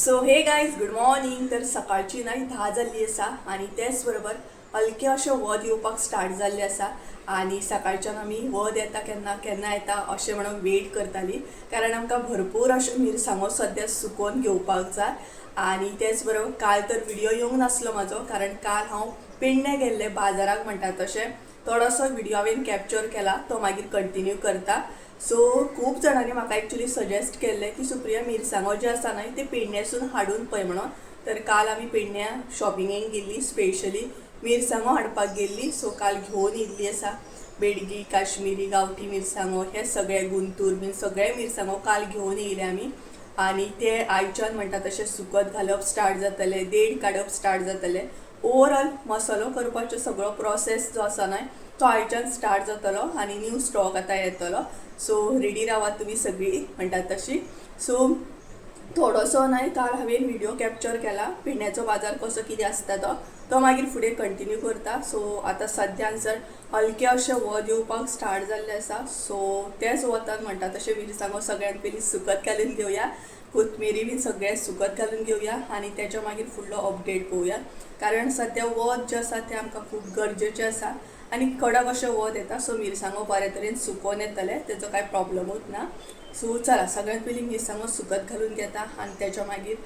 So hey guys good morning. तर सकाळची नाही 10 जाल्ली आसा आणि त्याच बरोबर हलके अशें वत येवपाक स्टार्ट जाल्लें आसा आणि सकाळच्यान आमी वत येता केन्ना येता अशें म्हणून वेट करताली कारण आमकां भरपूर अशें मिरसांगो सद्या सुकोवन घेवपाक जाय. आणि त्याच बरोबर काल तर व्हिडिओ येवंक नासलो म्हाजो कारण काल हांव पेडणे गेल्लें बाजाराक म्हणटा तशें. थोडोसो व्हिडिओ हांवें कॅप्चर केला तो मागीर कंटिन्यू करता. सो खूब जाणांनी म्हाका एक्चुअली सजेस्ट केल्लें की सुप्रिया मिरसांगो जे आसा न्हय ते पेडण्यासून हाडून पळय म्हणून. तर काल आमी पेडण्या शॉपिंगेक गेल्ली, स्पेशली मिरसांगो हाडपाक गेल्ली. सो काल घेवन येयल्ली आसा बेडगी, काश्मीरी, गांवठी मिरसांगो हे सगळे गुंतूर बीन सगळे मिरसांगो काल घेवन येयले आमी. आणि ते आयच्यान म्हणटा तशें सुकत घालप स्टार्ट जातले, देड काडप स्टार्ट जातले. ओवरऑल मसालो करपाचो सगळो प्रोसेस जो आसा न्हय तो आयच्यान स्टार्ट जातलो आणि न्यू स्टॉक आतां येतलो. सो रेडी रावात तुम्ही सगळी म्हणटात तशी. सो थोडोसो न्हय काल हांवें व्हिडिओ कॅप्चर केला पेडण्याचो बाजार कसो कितें आसता तो मागीर फुडें कंटिन्यू करता. सो आतां सद्यांसर हलकें अशें वत येवपाक स्टार्ट जाल्लें आसा. सो तेच वतान म्हणटा तशें मिरसांगो सगळ्यान पयलीं सुकत घालून घेवया, कोथमिरी बीन सगळें सुकत घालून घेवया आणि त्याच्या मागीर फुडलो अपडेट पळोवया. कारण सद्या वत जें आसा तें आमकां खूब गरजेचें आसा आणि कडक अशें वत येता. सो मिरसांगो बरे तरेन सुकोवन येतले, तेजो कांय प्रॉब्लमूच ना. सो चला सगळ्यात पयलीं मिरसांगो सुकत घालून घेता आणि त्याच्या मागीर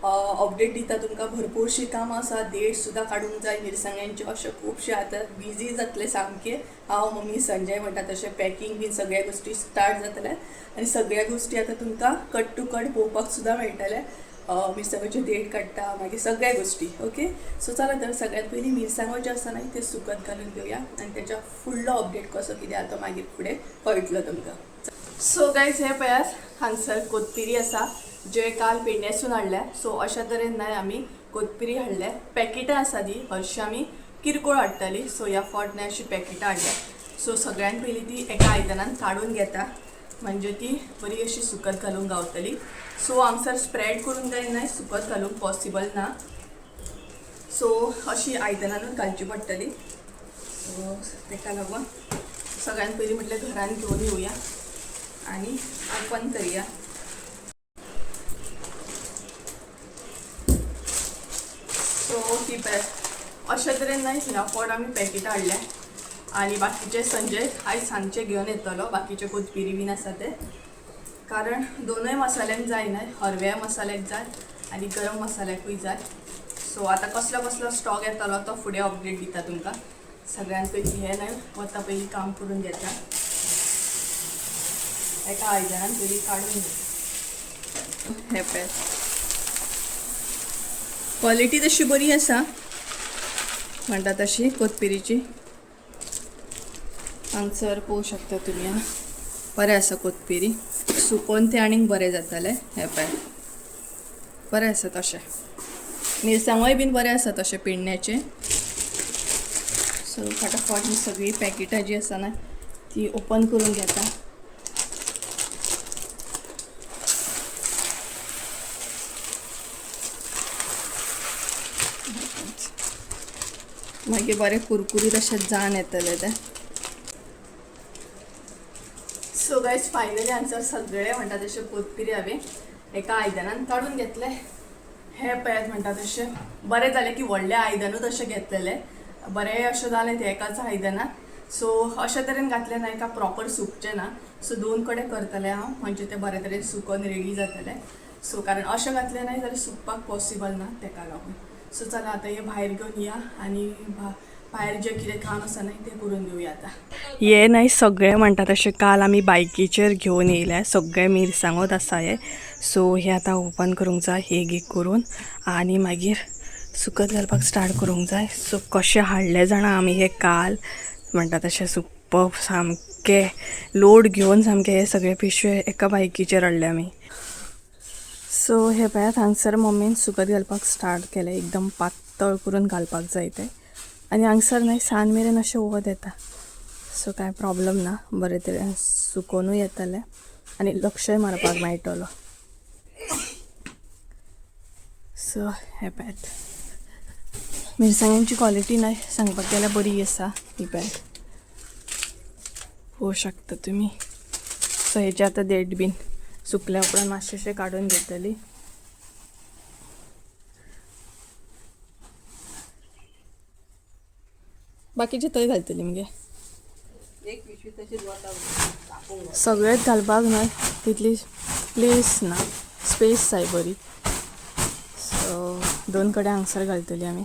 अपडेट दिता तुमकां. भरपूरशीं कामां आसा, देठ सुद्दां काडूंक जाय मिरसांग्यांचे, अशें खुबशे आतां बिजी जातले सामके. हांव मम्मी संजय म्हणटा तशें पॅकींग बीन सगळ्या गोश्टी स्टार्ट जातले आणि सगळ्या गोश्टी आतां तुमकां कट टू कट पळोवपाक सुद्दां मेळटले. मिरसांगोचे देठ काडटा मागीर सगळ्या गोश्टी. ओके, सो चला तर सगळ्यात पयलीं मिरसांगो जे आसा न्हय ते सुकत घालून घेवया आणि त्याच्या फुडलो अपडेट कसो कितें आसा तो मागीर फुडें कळटलो तुमकां. सो गायज हे पळयात हांगसर कोथमिरी आसा जे काल पेडण्यासून हाडल्या. सो अशा तरेन न्हय आमी कोथमिरी हाडल्या. पॅकेटां आसा ती हरशीं आमी किरकोळ हाडटाली. सो ह्या फावट न्हय अशी पॅकेटां हाडल्या. सो सगळ्यान पयलीं ती एका आयदनान काडून घेता म्हणजे ती बरी अशी सुकत घालूंक गावतली. सो हांगसर स्प्रेड करून जाय न्हय सुकत घालूंक पॉसिबल ना. सो अशी आयदनानूच घालची पडटली. सो ताका लागून सगळ्यान पयलीं म्हटल्यार घरान घेवन येवया आणि ओपन करया. सो ती अशा तरेन न्हय ह्या फावट आमी पॅकेटां हाडल्या आणि बाकीचे संजय आयज सांजचे घेवन येतलो बाकीचे कोथमिरी बीन आसा ते. कारण दोनूय मसाल्यांक जाय न्हय, हरव्या मसाल्याक जाय आणि गरम मसाल्याकूय जाय. सो आतां कसलो कसलो स्टॉक येतलो तो फुडें अपडेट दिता तुमकां. सगळ्यान पयलीं हें न्हय वता पयलीं काम करून घेता. एका आयदनान पयलीं काडून घेता. हे पळय क्वॉलिटी तशी बरी आसा म्हणटा तशी कोथमिरीची. हांगसर पळोवंक शकता तुमी बरें आसा कोथमिरी सुकोवन तें आनीक बरें जातलें. हे पळय बरें आसा तशें. मिरसांगोय बीन बरें आसा तशें पेडण्याचे. सो फटाफट ही सगळी पॅकेटां जी आसा न्हय ती ओपन करून घेता. मागीर बरें कुरकुरीत अशें जान येतले ते. सो गायज फायनली हांगसर सगळे म्हणटा तशें कोथमिरी हांवें एका आयदनान काडून घेतले. हे पळयात म्हणटा तशें बरें जालें की व्हडलें आयदनूच अशें घेतलेलें. बरें अशें जालें तें एकाच आयदनान. सो अशा तरेन घातलें न्हय का प्रॉपर सुकचें ना. सो दोन कडेन करतलें हांव म्हणजे तें बरें तरेन सुकोवन रेडी जातलें. सो कारण अशें घातलें न्हय जाल्यार सुकपाक पॉसिबल ना ताका लागून. सो चला आतां हे भायर घेवन या आणि भायर जें कितें काम आसा न्हय तें करून घेवया आतां. हे न्हय सगळे म्हणटा तशें काल आमी बायकीचेर घेवन येयल्या सगळे मिरसांगोच आसा हे. सो हे आतां ओपन करूंक जाय एक एक करून आणि मागीर सुकत घालपाक स्टार्ट करूंक जाय. सो कशें हाडले जाणा आमी हे काल म्हणटा तशें सुपर्ब सामके लोड घेवन सामके हे सगळे पिशवे एका बायकीचेर हाडले आमी. सो हे पळयात हांगसर मम्मीन सुकत घालपाक स्टार्ट केलें. एकदम पातळ करून घालपाक जाय तें आणि हांगसर न्हय सान मेरेन अशें वत येता. सो कांय प्रॉब्लम ना, बरे तरेन सुकोवनूय येतलें आणि लक्षय मारपाक मेळटलो. सो हे पळयात मिरसांग्यांची क्वॉलिटी न्हय सांगपाक गेल्यार बरी आसा. ही पळयात पळोवंक शकता तुमी. सो हेचे आतां देठ बीन सुकल्या उपरांत मातशें काडून घेतली. बाकीचे थंय घालतली मगे एक पिशवी तशीच वता सगळेच घालपाक ना तितली प्लेस ना स्पेस जाय बरी सो 2 कडेन हांगसर घालतली आमी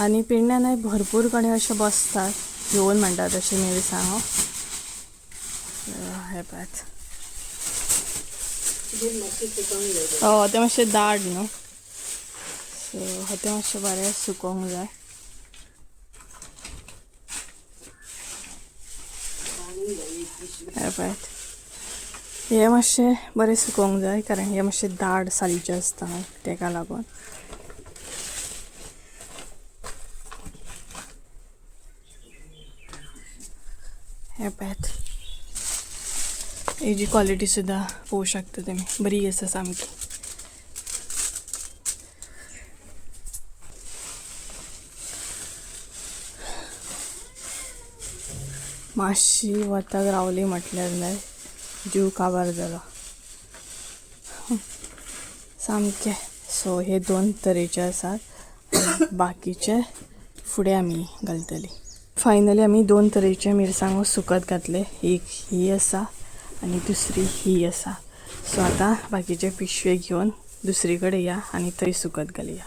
आणि पिण्या नाही भरपूर कणे असे बसतात घेऊन म्हणतात असे मिरसांगो हे पाहत ते मातशे दाट न्हू सो ते मातशे बरें सुकोवंक जाय हे पाहत हे मातशे बरें सुकोवंक जाय कारण हे मातशे दाट सालीचे आसता तेका लागून हे पॅथ हेजी क्वालिटी सुद्धा पळोवंक शकता तुम्ही बरी आसा सामकी मातशी वताक रावली म्हटल्यार नाही जीव काबार जालो सामके सो हे 2 तरेचे आसात बाकीचे फुडें आमी घालतली फायनली आमी 2 तरेचे मिरसांगो सुकत घातले एक ही आसा आणि दुसरी ही आसा सो आता बाकीचे पिशवे घेऊन दुसरीकडे या आणि थंय सुकत घालुया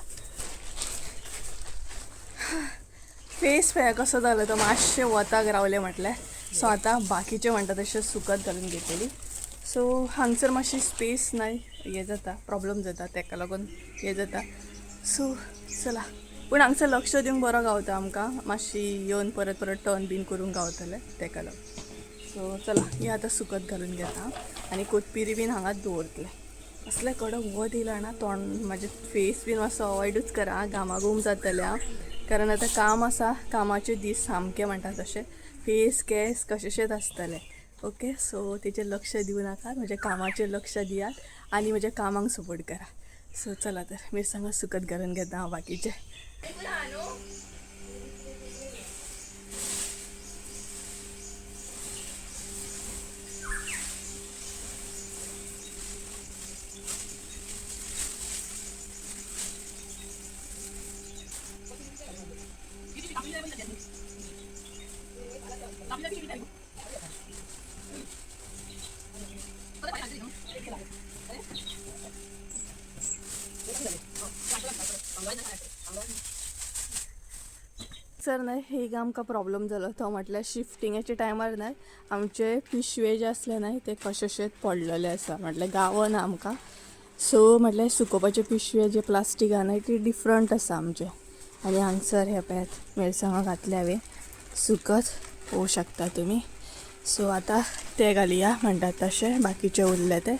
फेस पळय कसो जालो तो मातशे वताक रावले म्हटल्यार सो आता बाकीचे म्हणटा तशें सुकत घालून घेतली सो हांगसर मातशी स्पेस नाही हे जाता प्रॉब्लेम जाता तेका लागून हे जाता सो चला पूण हांगसर लक्ष दिवंक बरो गावता आमकां मातशी येवन परत टर्न बीन करूंक गावतले तेका लागून सो चला हे आतां सुकत घालून घेता आनी कोथबिरी बीन हांगाच दवरतले असले कडक वत येयला ना तोंड म्हाजे फेस बीन मातसो अवॉयडूच करा घामाघूम जातले कारण आतां काम आसा कामाचे दीस सामके म्हणटा तशें फेस केस कशेशेच आसतले ओके सो तेचेर लक्ष दिवं नाकात म्हज्या कामाचेर लक्ष दियात आनी म्हज्या कामाक सपोर्ट करा सो चला तर मिरसांगो सुकत घालून घेता हांव बाकीचे सर नाही हे आमकां प्रॉब्लेम जालो तो म्हटल्यार शिफ्टिंगाच्या टायमार नाही आमचे पिशवे जे असले नाही ते कशेशेच पडलेले आसा म्हटल्यार गावना आमकां सो म्हटल्यार सुकोवपाचे पिशवे जे प्लास्टीक आहा न्हय ती डिफरंट आसा आमचे आनी हांगसर हे पळयात मिरसांगो घातले हांवें सुकत पळोवंक शकता तुमी सो आतां ते घालुया म्हणटात तशें बाकीचे उरले ते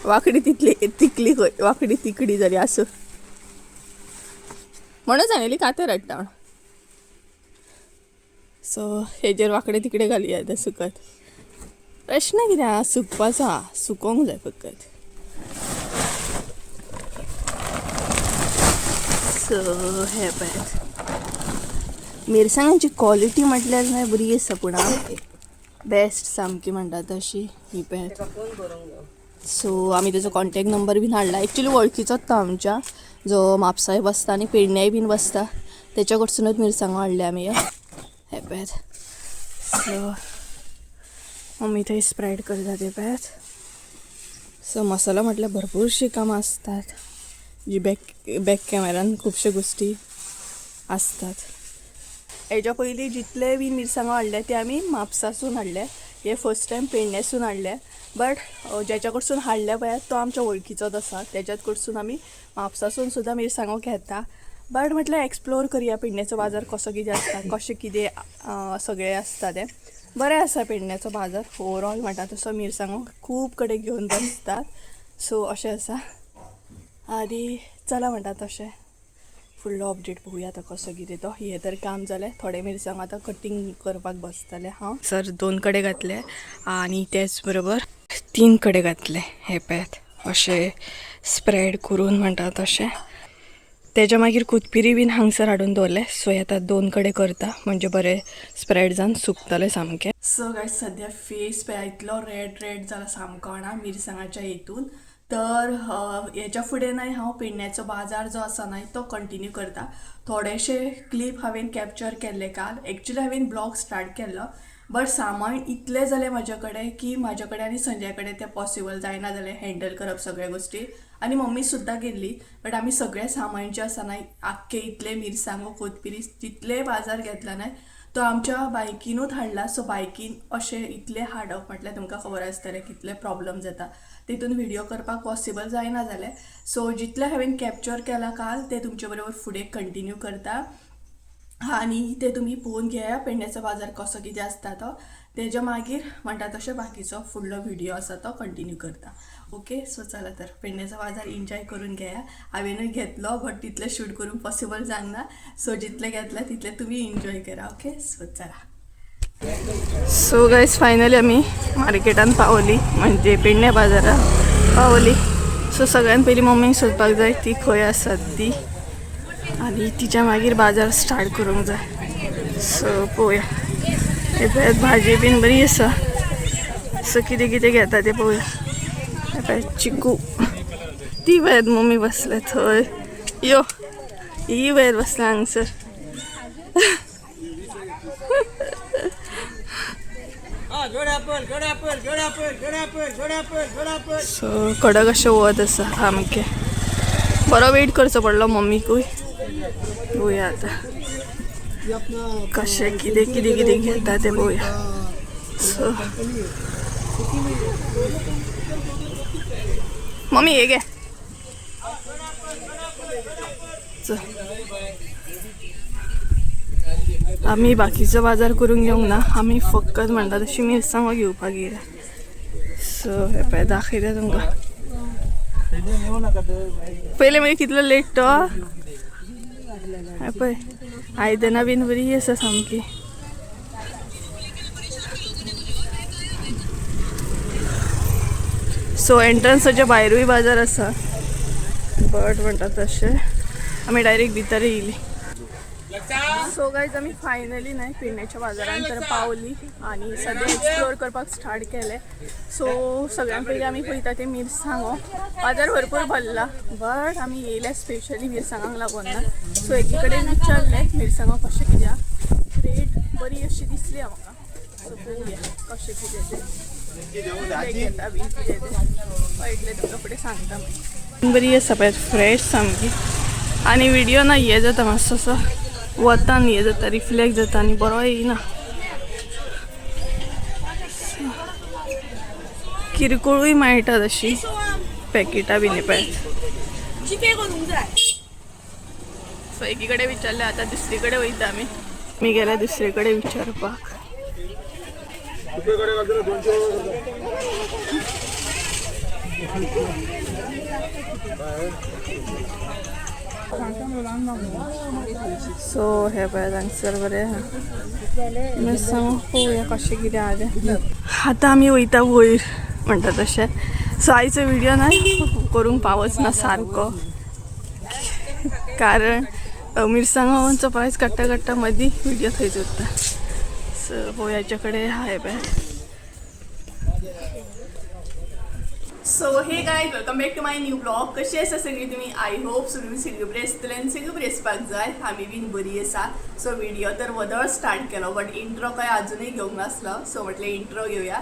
वांकडी तिकली खंय वांकडी तिकडी जाली आसूं म्हणून सांगली काते रडटा सो हेजेर वांकडे तिकडे घालुया ते सुकत प्रश्न कितें आहा सुकपाचो आहा सुकोवंक जाय फकत सो हे पळयात मिरसांगांची क्वॉलिटी म्हटल्यार नाही बरी आसा पूण बेस्ट सामकी म्हणटा तशी ही पळयात सो आमी तेजो कॉन्टॅक्ट नंबर बीन हाडला एक्चुली वळखीचोच तो आमच्या जो म्हापसाय बसता आनी पेडण्याय बीन बसता तेच्या कडसूनच मिरसांगो हाडले आमी हे पळयात सो मम्मी थंय स्प्रेड करता ते पळयात सो मसाला म्हटल्यार भरपूरशीं कामां आसतात जी बॅक कॅमेरान खुबश्यो गोश्टी आसतात हेच्या पयलीं जितले बी मिरसांगो हाडले ते आमी म्हापसासून हाडले हे फर्स्ट टायम पेडण्यासून हाडले बट जेच्या कडसून हाडले पळयात तो आमच्या वळखीचोच आसा तेच्याच कडसून आमी म्हापसासून सुद्दां मिरसांगो घेता बट म्हटल्यार एक्सप्लोर करया पेडण्याचो बाजार कसो कितें आसता कशें कितें सगळें आसता तें बरें आसा पेडण्याचो बाजार ओवरऑल म्हणटा तसो मिरसांगो खूब कडेन घेवन बसतात सो अशें आसा आनी चला म्हणटा तशें फुडलो अपडेट पळोवया तो कसो कितें तो हे तर काम जालें थोडे मिरसांगो आतां कटींग करपाक बसतले हांव सर 2 कडेन घातले आनी तेच बरोबर 3 कडेन घातले हे पळयात अशें स्प्रेड करून म्हणटा तशें त्याच्या मागीर कोथबिरी बीन हांगसर हाडून दवरले. सो आतां 2 कडेन करता म्हणजे बरें स्प्रेड जावन सुकतले सामकें. सो गायज सद्या फेस पळय इतलो रेड जाला सामको आणा मिरसांगाच्या हितून. तर हेच्या फुडें न्हय हांव पेडण्याचो बाजार जो आसा न्हय तो कंटिन्यू करता. थोडेशे क्लिप हांवें कॅप्चर केल्ले काल. एक्चुली हांवें ब्लॉग स्टार्ट केल्लो बट सामान इतलें जालें म्हाजे कडेन की म्हाजे कडेन आनी संजय कडेन तें पॉसिबल जायना जालें हँडल करप सगळ्या गोश्टी. आनी मम्मी सुद्दां गेल्ली बट आमी सगळें सामान जें आसा न्हय आख्खे इतले मिरसांगो कोथबिरी जितले बाजार घेतला न्हय तो आमच्या बायकीनूच हाडला. सो बायकीन अशें इतलें हाडप म्हटल्यार तुमकां खबर आसतलें कितले प्रॉब्लम जाता. तितून व्हिडिओ करपाक पॉसिबल जायना जालें. सो जितलें हांवें कॅप्चर केलां काल तें तुमचे बरोबर फुडें कंटिन्यू करता. आनी ते तुमी पळोवन घेया पेडण्याचो बाजार कसो कितें आसता तो. तेज्या मागीर म्हणटा तशें बाकीचो फुडलो व्हिडिओ आसा तो कंटिन्यू करता. ओके सो चला तर पेडण्याचो बाजार एन्जॉय करून घेया. हांवेनूय घेतलो बट तितलें शूट करून पॉसिबल जावना. सो जितलें घेतलें तितलें तुमी एन्जॉय करा. ओके सो चला. सो गायज फायनली आमी मार्केटान पावली म्हणजे पेडण्या बाजारात पावली. सो सगळ्यान पयलीं मम्मीक सोदपाक जाय ती खंय आसा ती आनी तिच्या मागीर बाजार स्टार्ट करूंक जाय. सो पळोवया. हे पळय भाजी बीन बरी आसा. सो कितें कितें घेता तें पळोवया. हे पळय चिकू ती वयर मम्मी बसल्या थंय. यो ही वयर बसल्या हांगसर. सो कडक अशें वत आसा सामकें. बरो वेट करचो पडलो मम्मीकूय. पळोवया आतां कशें कितें कितें कितें घेता तें पळोवया. सो मम्मी हे घे. आमी बाकीचो बाजार करूंक येवंक ना. आमी फकत म्हणटा तशी मिरसांगो घेवपाक येयला. सो हे पळय दाखयता तुमकां. पयले मागीर कितलो लेट तो. हे पळय आयदनां बीन बरी आसा सामकी. सो एंट्रन्साच्या भायरूय बाजार आसा बट म्हणटा तशें आमी डायरेक्ट भितर येयली. सो गायज आमी फायनली न्हय पेडण्याच्या बाजारान तर पावली आनी सद्या एक्सप्लोर करपाक स्टार्ट केलें. सो सगळ्यान पयलीं आमी पळयता ते मिरसांगो. बाजार भरपूर भरला बट आमी येयले स्पेशली मिरसांगांक लागून ना. सो एकी कडेन विचारलें मिरसांगो कशें कित्याक रेट बरी अशी दिसली म्हाका. सो पळोवया कशें कितें तें घेता बी कितें तें पळयतलें तुमकां फुडें सांगता. बरी आसा पळय फ्रेश सामकी. आनी व्हिडिओ ना हे जाता मातसो असो वतान हे जाता रिफ्लेक्ट जाता आनी बरो येयना. किरकोळूय मेळटा तशी पॅकेटां बीन पळय. सो एकी कडेन विचारलें आतां दुसरी कडेन वयता आमी गेल्या दुसरे कडेन विचारपाक. सो हे पळय हांगसर बरें आहा मिरसांगो. पळोवया कशें कितें आहा तें. आतां आमी वयता वयर म्हणटा तशें. सो आयचो व्हिडिओ ना करूंक पावच ना सारको कारण मिरसांगोंचो प्रायस काडटा काडटा मदीं व्हिडिओ थंयच उरता. सो पळोवयाचे कडेन आहा हे पळय. So hey guys welcome back to my new blog. कशी आसा सगळी तुमी. आय होप तुमी सगळी बरी आसतले आनी सगळी बरी आसपाक जाय. आमी बीन बरी आसा. सो व्हिडिओ तर वदळ स्टार्ट केलो बट इंट्रो काय अजूनही घेवंक नासलो. सो म्हटलें इंट्रो घेवया.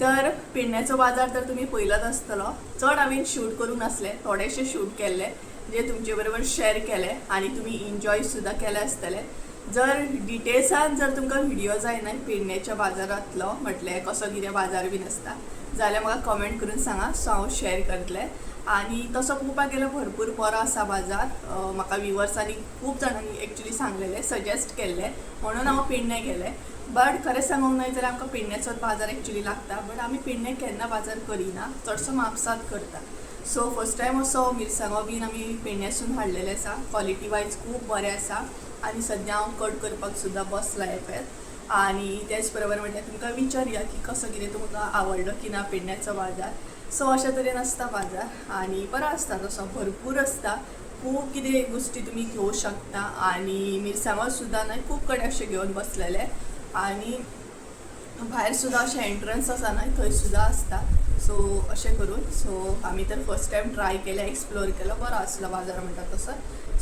तर पेडण्याचो बाजार तर तुमी पळयलोच आसतलो. चड हांवें शूट करूंक नासले थोडेशे शूट केल्ले जे तुमचे बरोबर शेअर केले आनी तुमी एन्जॉय सुद्दां केले आसतले. जर डिटेल्सान जर तुमकां व्हिडिओ जाय ना पेडण्याच्या बाजारांतलो म्हटलें कसो कितें बाजार बीन आसता जाल्यार म्हाका कमेंट करून सांगा. सो हांव शेअर करतलें. आनी तसो पळोवपाक गेल्यार भरपूर बरो आसा बाजार. म्हाका व्ह्युअर्सांनी खूब जाणांनी एक्चुली सांगलेलें सजेस्ट केल्लें म्हणून हांव पेडणे गेलें. बट खरें सांगूंक न्हय जाल्यार आमकां पेडण्याचोच बाजार एक्चुली लागता बट आमी पेडणे केन्ना बाजार करिना चडसो म्हापसात करता. सो फर्स्ट टायम असो मिरसांगो बीन आमी पेडण्यासून हाडलेले आसा. क्वॉलिटी वायज खूब बरें आसा आनी सद्या हांव कट करपाक सुद्दां बसला येपय. आनी तेच बरोबर म्हटल्यार तुमकां विचारया की कसो कितें तुमकां आवडलो की ना पेडण्याचो बाजार. सो अशा तरेन आसता बाजार आनी बरो आसता तसो भरपूर आसता खूप कितें गोष्टी तुम्ही घेऊ शकता आणि मिरसांगो सुद्धा नाही खूप कडे असे घेऊन बसलेले आणि भायर सुद्धा अशें एंट्रन्स आसा न्हय थंय सुद्धा आसता. सो अशें करून सो आमी तर फर्स्ट टायम ट्राय केलें, एक्सप्लोर केलो, बरो आसलो बाजार म्हणटा तसो.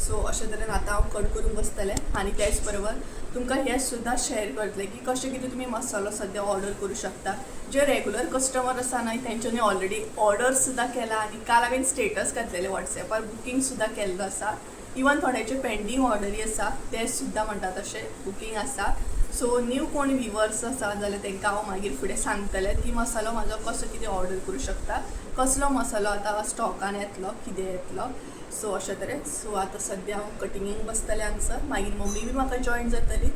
सो अशें तरेन आतां हांव कट करून बसतलें आनी त्याच बरोबर तुमकां हें सुद्धा शेअर करतलें की कशें कितें तुमी मसालो सद्या ऑर्डर करूं शकता. जे रेगुलर कस्टमर आसा न्हय तेंच्यांनी ऑलरेडी ऑर्डर सुद्धा केला आनी काल हांवें स्टेटस घातलेलें वॉट्सॅपार बुकींग सुद्धा केल्लो आसा. इवन थोड्याचे पेंडींग ऑर्डरी आसा ते सुद्धा म्हणटा तशें बुकींग आसा. सो न्यू कोण व्हिवर्स आसा जाल्यार तांकां हांव मागीर फुडें सांगतलें की मसालो म्हाजो कसो कितें ऑर्डर करूं शकता, कसलो मसालो आतां स्टॉकान येतलो, कितें येतलो. सो अशें तरेन सो आतां सद्या हांव कटिंगेक बसतलें हांगसर, मागीर मम्मी बी म्हाका जॉयन जातली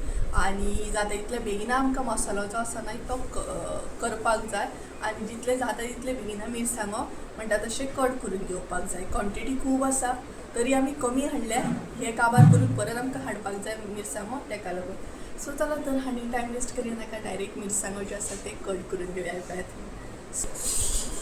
आनी जाता तितले बेगिना आमकां मसालो जो आसा न्हय तो करपाक जाय आनी जितले जाता तितले बेगिना मिरसांगो म्हणटा तशें कट करून घेवपाक जाय. क्वॉन्टिटी खूब आसा तरी आमी कमी हाडले, हे काबार करून परत आमकां हाडपाक जाय मिरसांगो तेका लागून. सो चला तर आनी टायम वेस्ट करिनाका डायरेक्ट मिरसांगो जे आसा ते कट करून घेवया पळयात.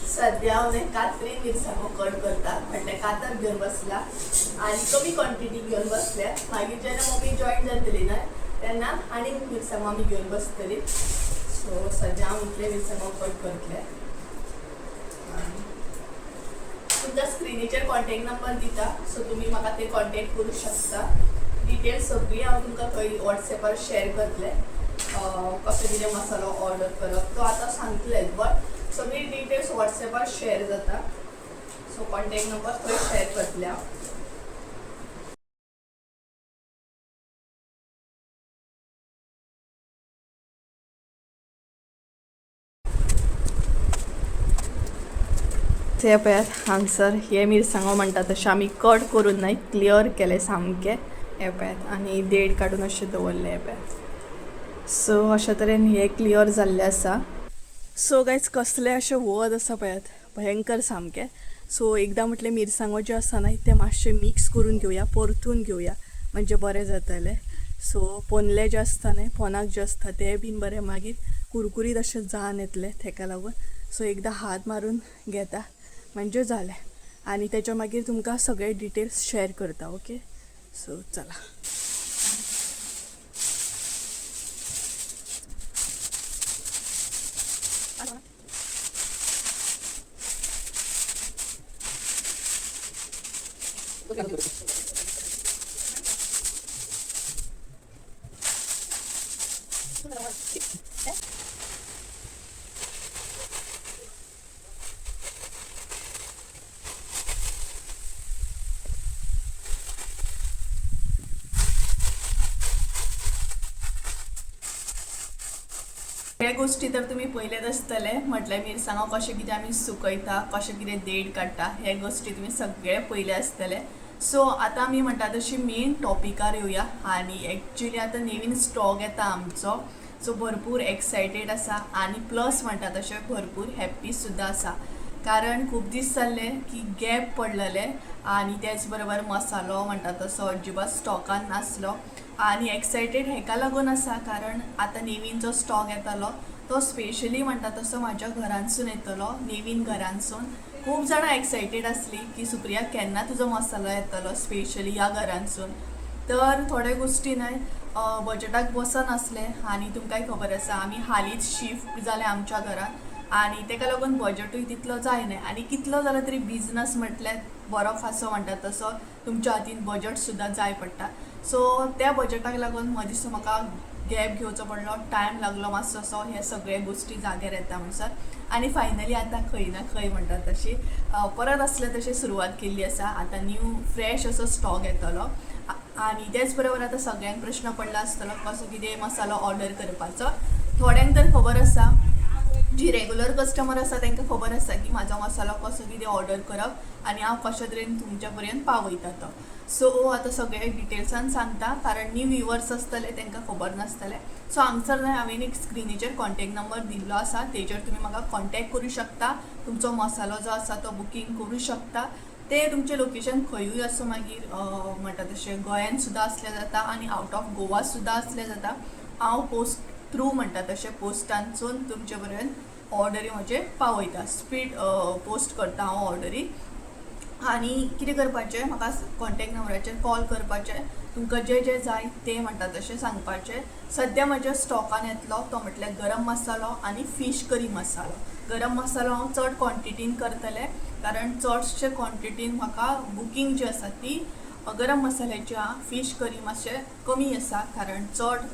सद्या हांव कात्री मिरसांगो कट करता म्हटल्यार कातर घेवन बसला आनी कमी क्वॉन्टिटी घेवन बसल्या. मागीर जेन्ना मम्मी जॉयन जातली न्हय तेन्ना आनी मिरसांगो आमी घेवन बसतली. सो सद्या हांव इतले मिरसांगो कट करतले. तुमच्या स्क्रिनीचेर कॉन्टॅक्ट नंबर दिता सो तुमी म्हाका ते कॉन्टॅक्ट करूं शकता. डिटेल्स सगळी हांव तुमकां थंय वॉट्सॅपार शेअर करतलें. कसो कितें मसालो ऑर्डर करप तो आतां सांगतलेच, बट सगळी डिटेल्स वॉट्सॅपार शेअर जाता. सो कॉन्टॅक्ट नंबर थंय शेअर करतलें हांव. ते पळयात हांगसर हे मिरसांगो म्हणटा तशें आमी कट करून न्हय क्लियर केले सामके. हे पळयात आनी देड काडून अशें दवरले. हे पळयात. सो अशे तरेन हे क्लियर जाल्ले आसा. सो गायज कसले अशे वत आसा पळयात, भयंकर सामके. सो एकदां म्हटलें मिरसांगो जे आसा न्हय ते मातशे मिक्स करून घेवया, परतून घेवया म्हणजे बरें जातलें. सो पोनले जे आसता न्हय पोनाक जे आसता ते बीन बरें मागीर कुरकुरीत अशें जावन येतले तेका लागून. सो एकदां हात मारून घेता म्हणजे जालें आनी तेच्या मागीर तुमकां सगळे डिटेल्स शेअर करता. ओके सो चला. हे गोष्टी तर तुम्ही पयलेच आसतले म्हटल्यार मिरसांगो कशें कितें आमी सुकयता, कशें कितें देड काडटा हे गोष्टी तुम्ही सगळे पयले आसतले. सो आतां आमी म्हणटा तशी मेन टॉपिकार येवया आनी एक्चुली आतां नवीन स्टॉक येता आमचो. सो भरपूर एक्सायटेड आसा आनी प्लस म्हणटा तशें भरपूर हॅप्पी सुद्धा आसा कारण खूब दीस जाल्ले की गॅप पडलेले आनी त्याच बरोबर मसालो म्हणटा तसो अजिबात स्टॉकान नासलो आनी एक्सायटेड हेका लागून आसा कारण आतां नवीन जो स्टॉक येतालो तो स्पेशली म्हणटा तसो म्हाज्या घरांसून येतलो, नवीन घरांसून. खूब जाणां एक्सायटेड आसली की सुप्रिया केन्ना तुजो मसालो येतलो स्पेशली ह्या घरांसून. तर थोड्या गोष्टी न्हय बजेटाक बसनासले आनी तुमकांय खबर आसा आमी हालींच शिफ्ट जाले आमच्या घरांत आनी तेका लागून बजेटूय तितलो जायना आनी कितलो जाल्यार तरी बिझनस म्हटल्यार बरो फासो म्हणटा तसो तुमच्या हातीन बजेट सुद्धा जाय पडटा. सो त्या बजेटाक लागून मदींचो म्हाका गॅप घेवचो पडलो, टायम लागलो मातसोसो हे सगळे गोष्टी जाग्यार येता म्हणसर आनी फायनली आतां खंय ना खंय म्हणटा तशी परत असले तशी सुरवात केल्ली आसा. आतां न्यू फ्रेश असो स्टॉक येतलो आनी त्याच बरोबर आतां सगळ्यांक प्रश्न पडला आसतलो कसो कितें मसालो ऑर्डर करपाचो. थोड्यांक तर खबर आसा, जी रेगुलर कस्टमर आसा तांकां खबर आसा की म्हाजो मसालो कसो कितें ऑर्डर करप आनी हांव कशे तरेन तुमच्या पर्यंत पावयता तो. सो आतां सगळे डिटेल्सान सांगता कारण न्यू व्हिवर्स आसतले तांकां खबर नासतलें. सो हांगसर न्हय हांवें एक स्क्रिनीचेर कॉन्टॅक्ट नंबर दिल्लो आसा, तेजेर तुमी म्हाका कॉन्टॅक्ट करूं शकता, तुमचो मसालो जो आसा तो बुकींग करूं शकता. ते तुमचें लोकेशन खंयूय आसूं मागीर म्हणटा तशें गोंयान सुद्धा असलें जाता आनी आवट ऑफ गोवा सुद्धा असलें जाता. हांव पोस्ट थ्रू म्हणटा तशें पोस्टांसून तुमचे पर्यंत ऑर्डरी म्हजे पावयता, स्पीड पोस्ट करता हांव ऑर्डरी. आनी कितें करपाचें म्हाका कॉन्टॅक्ट नंबराचेर कॉल करपाचें तुमकां जें जें जाय तें म्हणटा तशें सांगपाचें. सद्या म्हज्या स्टॉकान येतलो तो म्हटल्यार गरम मसालो आनी फीश करी मसालो. गरम मसालो हांव चड क्वॉन्टिटीन करतलें कारण चडशे क्वॉन्टिटीन म्हाका बुकींग जी आसा ती गरम मसाल्याची आहा. फीश करी मातशें कमी आसा कारण चड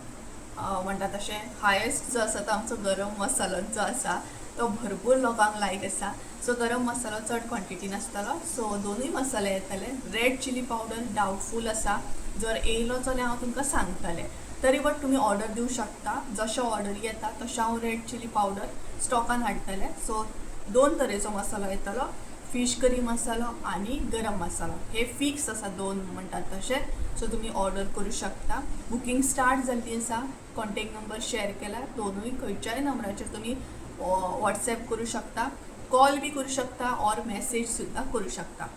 म्हणटा तशें हायेस्ट जो आसा तो आमचो गरम मसालो जो आसा तो भरपूर लोकांक लायक आसा. सो गरम मसालो चड क्वॉन्टिटीन आसतलो. सो दोनूय मसाले येतले. रेड चिली पावडर डावटफूल आसा. जर येयलो जाल्यार हांव तुमकां सांगतलें. तरी बट तुमी ऑर्डर दिवं शकता. जशें ऑर्डरी येता तशें हांव रेड चिली पावडर स्टॉकान हाडटलें. सो 2 तरेचो मसालो येतलो. फीश करी मसालो आनी गरम मसालो हे फिक्स आसा 2 म्हणटात तशें. सो तुमी ऑर्डर करूं शकता. बुकींग स्टार्ट जाल्ली आसा. कॉन्टॅक्ट नंबर शेअर केला. दोनूय खंयच्याय नंबराचेर तुमी व्हॉट्सॲप करूं शकता. कॉल बी करूं शकता ऑर मॅसेज सुद्दां करूं शकता.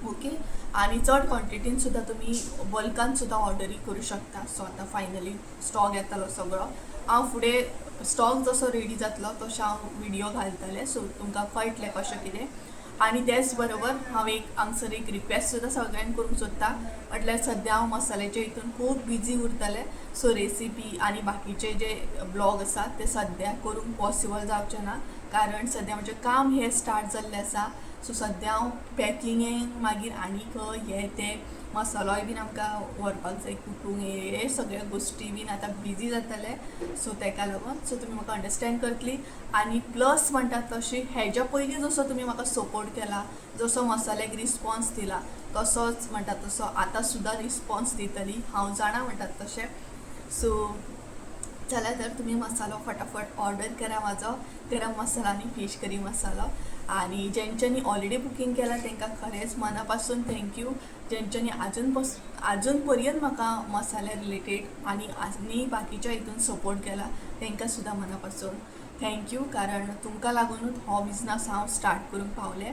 ओके. आनी चड क्वॉन्टिटीन सुद्दां तुमी बल्कान सुद्दां ऑर्डरी करूं शकता. सो आतां फायनली स्टॉक येतलो सगळो. हांव फुडें स्टॉक जसो रेडी जातलो तसो हांव व्हिडियो घालतलें. सो तुमकां कळटलें कशें कितें. आनी त्याच बरोबर हांव हांगसर एक रिक्वेस्ट सुद्दां सगळ्यांक करूंक सोदता. म्हटल्यार सद्या हांव मसाल्याच्या हितून खूब बिजी उरतलें. सो रेसिपी आनी बाकीचे जे ब्लॉग आसा ते सद्या करूंक पॉसिबल जावचें ना कारण सद्या म्हजें काम हें स्टार्ट जाल्लें आसा. सो सद्या हांव पॅकिंगेक मागीर आनीक हे ते मसालोय बीन आमकां व्हरपाक जाय कुटूंक हे सगळ्या गोश्टी बीन आतां बिजी जातले. सो ताका लागून सो तुमी म्हाका अंडरस्टँड करतली. आनी प्लस म्हणटात तशी हेज्या पयलीं जसो तुमी म्हाका सपोर्ट केला जसो मसाल्याक रिस्पॉन्स दिला तसोच म्हणटात तसो आतां सुद्दां रिस्पॉन्स दितली हांव जाणा म्हणटात तशें. सो चला तर तुम्ही मसालो फटाफट ऑर्डर करा म्हाजो गरम मसाला आनी फीश करी मसालो. आनी जेंच्यांनी ऑलरेडी बुकींग केला तांकां खरेंच मनापासून थँक्यू. जेंच्यांनी आजून पर्यंत म्हाका मसाल्या रिलेटेड आनी बाकीच्या हितून सपोर्ट केला तांकां सुद्दां मनापासून थँक्यू कारण तुमकां लागूनच हो बिझनस हांव स्टार्ट करूंक पावलें.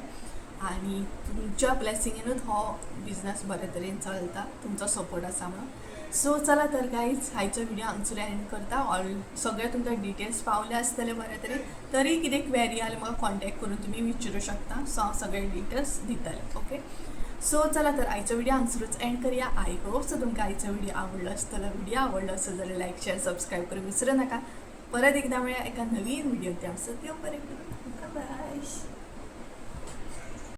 आनी तुमच्या ब्लेसिंगेनूच हो बिझनस बरे तरेन चलता तुमचो सपोर्ट आसा म्हणून. सो चला तर गायज आयचो व्हिडिओ हांगसर एंड करता. सगळे तुमकां डिटेल्स पावले आसतले बरे तरेन. तरी कितें क्वेरी आल्या म्हाका कॉन्टॅक्ट करून तुमी विचारूं शकता. सो हांव सगळे डिटेल्स दितलें. ओके. सो चला तर आयचो व्हिडिओ हांगसरूच एंड करूया. आय होप सो तुमकां आयचो व्हिडिओ आवडलो आसतलो. व्हिडिओ आवडलो आसत जाल्यार लायक शेअर सबस्क्राईब करूंक विसरूं नाका. परत एकदा मेळया एका नवीन व्हिडिओ त्या सो देव बरें करूं. बाय.